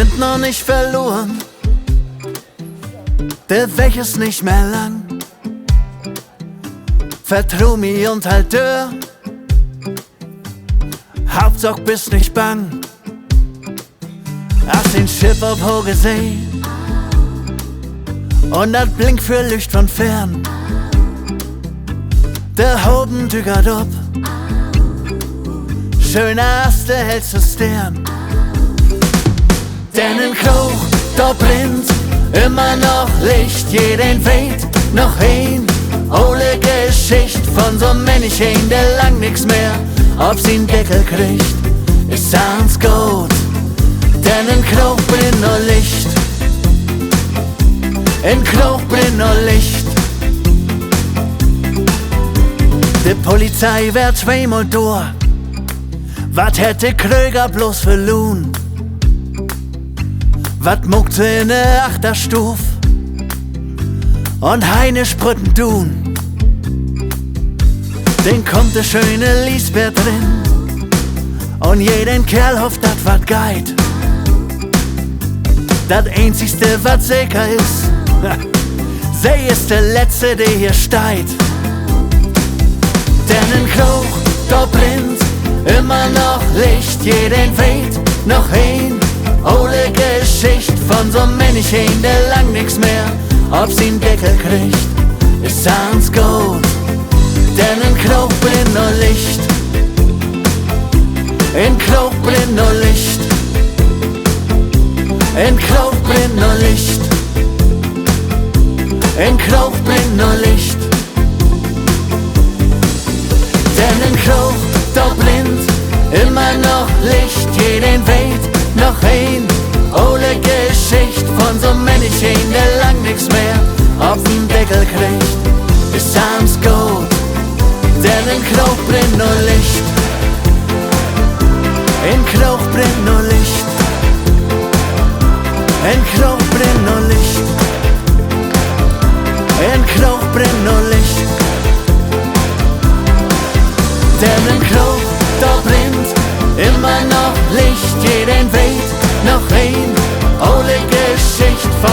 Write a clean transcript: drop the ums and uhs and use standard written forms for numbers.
sind noch nicht verloren, der Weg ist nicht mehr lang. Vertrau mir und halt Tür, Hauptsache bist nicht bang. Hast den Schiff auf hohe See und das blinkt für Licht von fern. Der Hoben tügert ab, schöner als der hellste Stern. Denn in Kroch, da brennt immer noch Licht, jeden weht noch hin. Ole Geschichte von so Männchen, der lang nix mehr auf sin Deckel kriegt, ist ans gut. Denn in Kroch brennt nur Licht, in Kroch brennt nur Licht. Die Polizei wär zweimal durch, wat hätte Kröger bloß verloren? Wat muckt sie in der Achterstuf und Heine Sprütten tun? Den kommt der schöne Lisbeth drin und jeden Kerl hofft, dat wat geit. Dat einzigste, wat sicher ist, sie ist der Letzte, der hier steigt. Denn in Kroch, da brennt immer noch Licht, jeden weht noch hin. Ole Geschichte von so Männchen, der lang nix mehr auf sin Deckel kriegt, ist ans gut. Denn in Kroch brennt nur Licht, in Kroch brennt nur Licht, in Kroch brennt nur Licht, in Kroch brennt nur Licht. Denn in Kroch, da brennt immer noch Licht, jeden weht noch hin. Ole Geschichte von so Männchen, der lang nix mehr auf den Deckel kriegt, ist ans gut. Denn in Kroch brennt nur Licht, in Kroch brennt nur Licht, in Kroch brennt nur Licht, in Kroch brennt nur Licht. Denn in Kroch, da brennt immer noch Licht, jeden weht noch hin. Ole Geschichte von